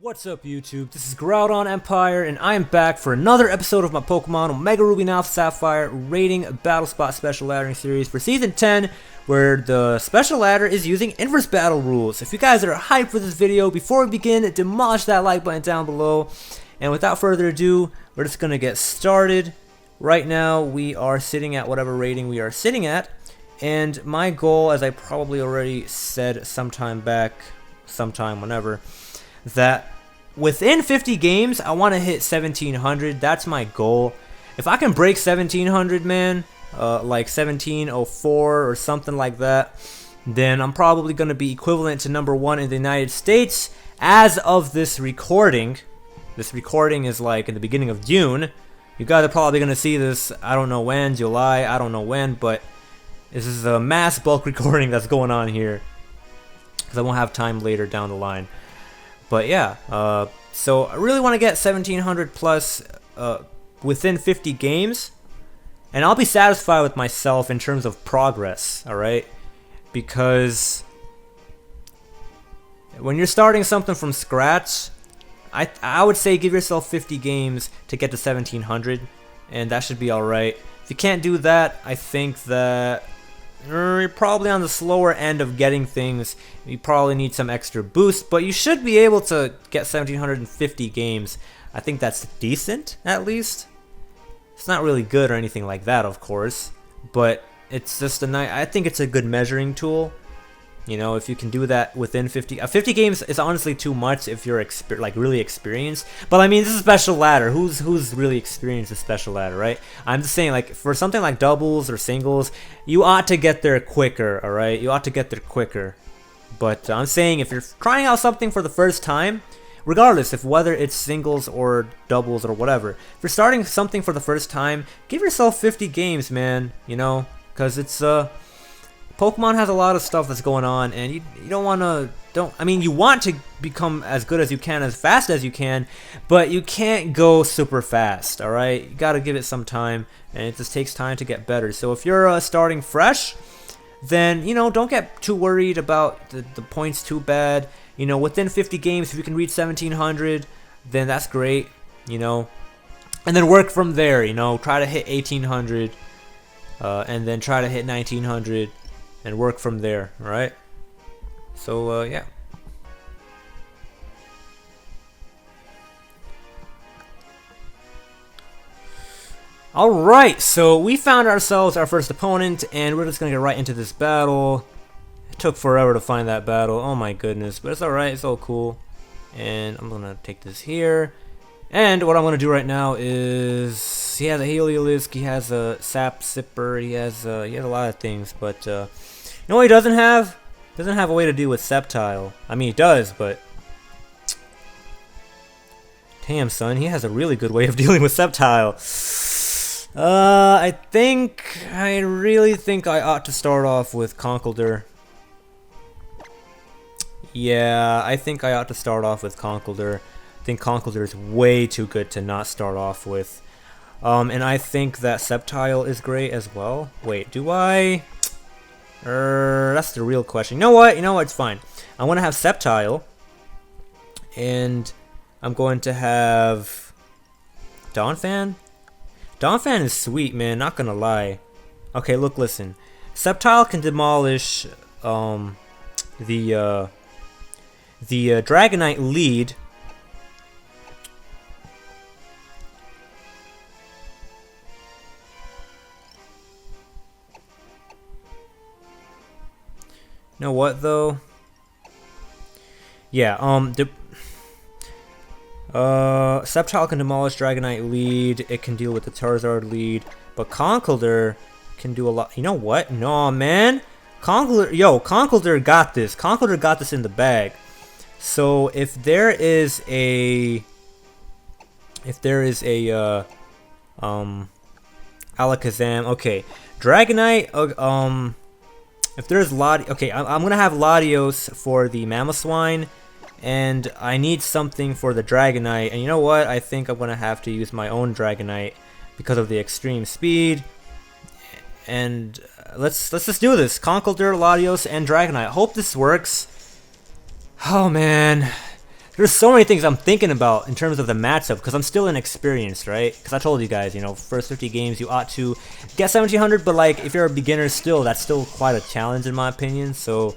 What's up YouTube, this is Groudon Empire and I am back for another episode of my Pokemon Omega Ruby and Alpha Sapphire rating Battle Spot Special Laddering Series for Season 10, where the Special Ladder is using Inverse Battle Rules. If you guys are hyped for this video, before we begin, demolish that like button down below. And without further ado, we're just going to get started. Right now we are sitting at whatever rating we are sitting at. And my goal, as I probably already said sometime back, whenever, that within 50 games, I want to hit 1700. That's my goal. If I can break 1700, man, like 1704 or something like that, then I'm probably going to be equivalent to #1 in the United States as of this recording. This recording is like in the beginning of June. You guys are probably going to see this, I don't know when, July, I don't know when, but this is a mass bulk recording that's going on here, because I won't have time later down the line. But yeah, so I really want to get 1700 plus within 50 games, and I'll be satisfied with myself in terms of progress, alright? Because when you're starting something from scratch, I would say give yourself 50 games to get to 1700, and that should be alright. If you can't do that, I think that you're probably on the slower end of getting things. You probably need some extra boost, but you should be able to get 1750 games. I think that's decent, at least. It's not really good or anything like that, of course, but it's just I think it's a good measuring tool. You know, if you can do that within 50 games is honestly too much if you're like really experienced. But I mean, this is a special ladder. Who's really experienced with special ladder, right? I'm just saying, like, for something like doubles or singles, you ought to get there quicker, all right? You ought to get there quicker. But I'm saying if you're trying out something for the first time, regardless if whether it's singles or doubles or whatever, if you're starting something for the first time, give yourself 50 games, man. You know, because it's Pokemon has a lot of stuff that's going on, and you don't want to, I mean, you want to become as good as you can, as fast as you can, but you can't go super fast, alright? You gotta give it some time, and it just takes time to get better. So if you're starting fresh, then, you know, don't get too worried about the points too bad. You know, within 50 games, if you can reach 1700, then that's great, you know. And then work from there, you know, try to hit 1800, and then try to hit 1900. And work from there, alright? So, yeah. Alright, so we found ourselves our first opponent, and we're just gonna get right into this battle. It took forever to find that battle, oh my goodness, but it's alright, it's all cool. And I'm gonna take this here. And what I'm gonna do right now is, he has a Heliolisk, he has a Sap Sipper, he has a lot of things, but you know what he doesn't have? Doesn't have a way to deal with Sceptile. I mean, he does, but damn, son, he has a really good way of dealing with Sceptile. I really think I ought to start off with Conkeldurr. Yeah, I think I ought to start off with Conkeldurr. I think Conkeldurr is way too good to not start off with. And I think that Sceptile is great as well. Wait, do I? That's the real question. You know what? It's fine. I want to have Sceptile, and I'm going to have Donphan. Donphan is sweet, man. Not gonna lie. Okay, look, listen. Sceptile can demolish the Dragonite lead. You know what, though? Yeah, Sceptile can demolish Dragonite lead, it can deal with the Charizard lead, but Conkeldurr can do a lot. You know what? No, man! Conkeldurr got this. Conkeldurr got this in the bag. So, if there is a Alakazam, okay, Dragonite, if there's okay, I'm gonna have Latios for the Mamoswine, and I need something for the Dragonite. And you know what? I think I'm gonna have to use my own Dragonite because of the extreme speed. And let's just do this. Conkeldurr, Latios, and Dragonite. I hope this works. Oh man, There's so many things I'm thinking about in terms of the matchup because I'm still inexperienced, right? Because I told you guys, you know, first 50 games you ought to get 1700, but like if you're a beginner still, that's still quite a challenge in my opinion. So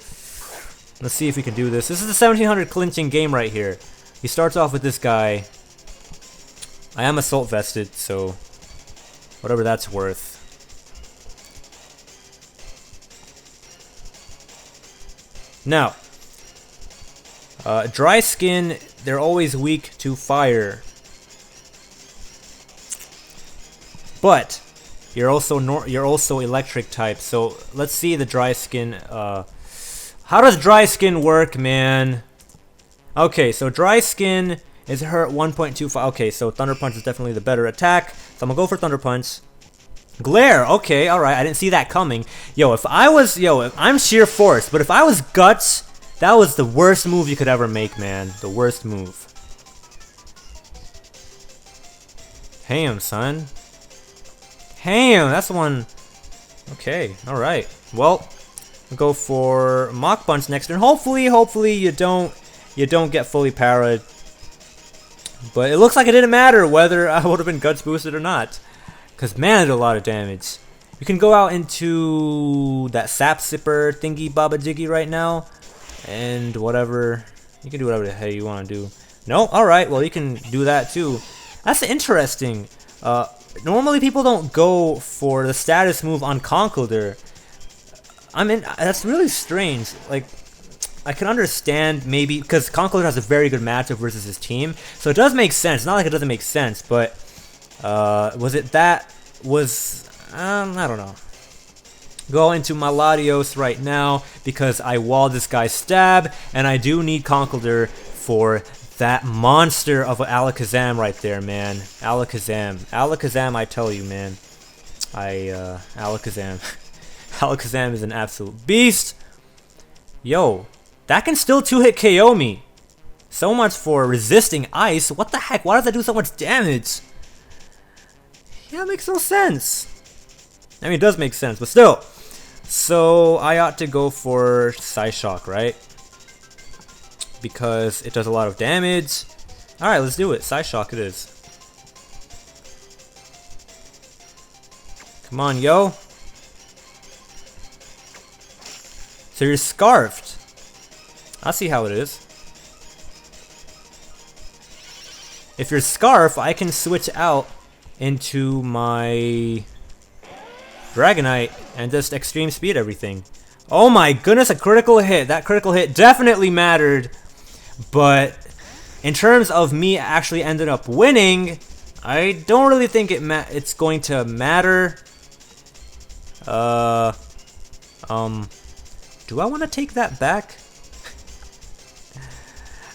let's see if we can do this. This is the 1700 clinching game right here. He starts off with this guy. I am assault vested, so whatever that's worth. Now, dry skin, they're always weak to fire. But you're also electric type. So let's see the dry skin. How does dry skin work, man? Okay, so dry skin is hurt 1.25. Okay, so Thunder Punch is definitely the better attack. So I'm gonna go for Thunder Punch. Glare, okay, alright, I didn't see that coming. If I'm Sheer Force, but if I was Guts, that was the worst move you could ever make, man. The worst move. Damn, son. Damn, that's the one. Okay, alright. Well, we'll go for Mach Punch next turn. Hopefully you don't get fully parried. But it looks like it didn't matter whether I would have been Guts boosted or not. Because, man, it did a lot of damage. You can go out into that Sap Sipper thingy Baba Jiggy right now. And whatever. You can do whatever the hell you want to do. No? Alright, well, you can do that too. That's interesting. Normally, people don't go for the status move on Conkeldurr. That's really strange. Like, I can understand maybe because Conkeldurr has a very good matchup versus his team. So it does make sense. Not like it doesn't make sense, but I don't know. Go into my Latios right now because I walled this guy's stab, and I do need Conkeldurr for that monster of an Alakazam right there, man. Alakazam, I tell you, man. Alakazam. Alakazam is an absolute beast. Yo, that can still 2-hit KO me. So much for resisting ice. What the heck? Why does that do so much damage? Yeah, it makes no sense. I mean, it does make sense, but still. So, I ought to go for Psyshock, right? Because it does a lot of damage. Alright, let's do it. Psyshock it is. Come on, yo. So you're scarfed. I'll see how it is. If you're scarf, I can switch out into my Dragonite and just extreme speed everything. Oh my goodness, a critical hit. That critical hit definitely mattered. But in terms of me actually ended up winning, I don't really think it's going to matter. Do I want to take that back?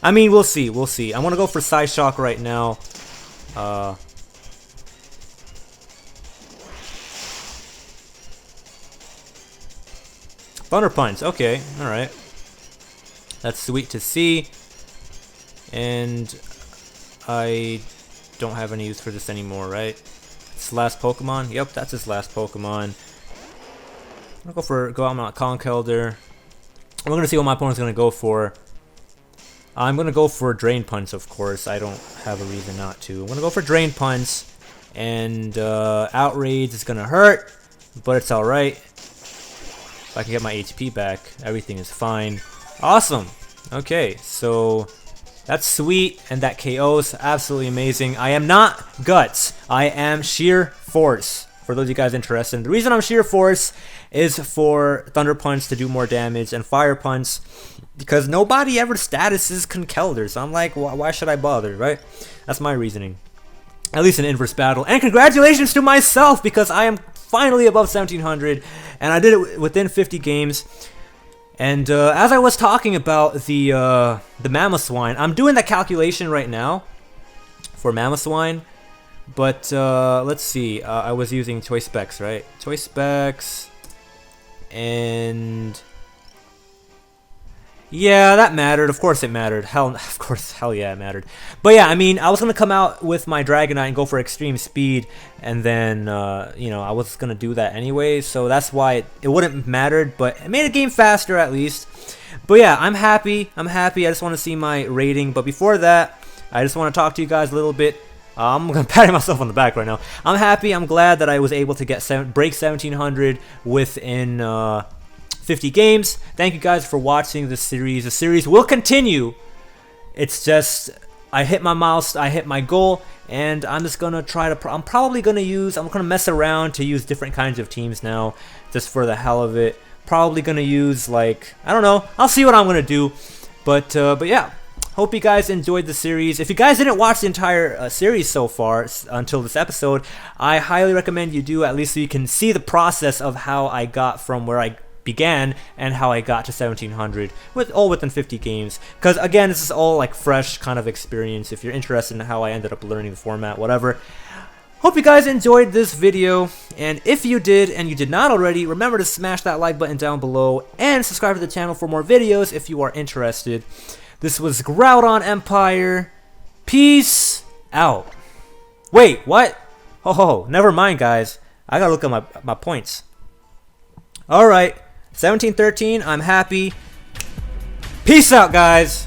I mean, we'll see. We'll see. I want to go for Psyshock right now. Thunder Punch. Okay. Alright. That's sweet to see. And I don't have any use for this anymore, right? It's the last Pokemon? Yep, that's his last Pokemon. I'm gonna go out on Conkeldurr. We're gonna see what my opponent's gonna go for. I'm gonna go for Drain Punch, of course. I don't have a reason not to. I'm gonna go for Drain Punch, and Outrage is gonna hurt, but it's alright. If I can get my HP back, everything is fine. Awesome. Okay, so that's sweet, and that KO's absolutely amazing. I am not Guts. I am Sheer Force. For those of you guys interested, the reason I'm Sheer Force is for Thunder Punch to do more damage and Fire Punch, because nobody ever statuses Conkeldurr, so I'm like, why should I bother, right? That's my reasoning. At least in inverse battle. And congratulations to myself, because I am finally above 1700, and I did it within 50 games. And as I was talking about the Mamoswine, I'm doing that calculation right now for Mamoswine. But let's see, I was using Choice Specs, right? Choice Specs, and Yeah, that mattered. Of course it mattered. Of course, hell yeah, it mattered. But yeah, I mean, I was gonna come out with my Dragonite and go for extreme speed, and then you know, I was gonna do that anyway, so that's why it wouldn't have mattered. But it made the game faster at least. But yeah, I'm happy. I'm happy. I just want to see my rating. But before that, I just want to talk to you guys a little bit. I'm gonna pat myself on the back right now. I'm happy. I'm glad that I was able to break 1700 within 50 games. Thank you guys for watching this series. The series will continue. It's just I hit my goal, and I'm just gonna try to. I'm gonna mess around to use different kinds of teams now, just for the hell of it. Probably gonna use, like, I don't know. I'll see what I'm gonna do. But yeah. Hope you guys enjoyed the series. If you guys didn't watch the entire series so far until this episode, I highly recommend you do, at least so you can see the process of how I got from where I began and how I got to 1700 all within 50 games. Because again, this is all like fresh kind of experience. If you're interested in how I ended up learning the format, whatever. Hope you guys enjoyed this video, and if you did and you did not already, remember to smash that like button down below and subscribe to the channel for more videos if you are interested. This was Groudon Empire. Peace out. Wait, what? Oh, never mind, guys. I gotta look at my points. Alright, 1713, I'm happy. Peace out, guys.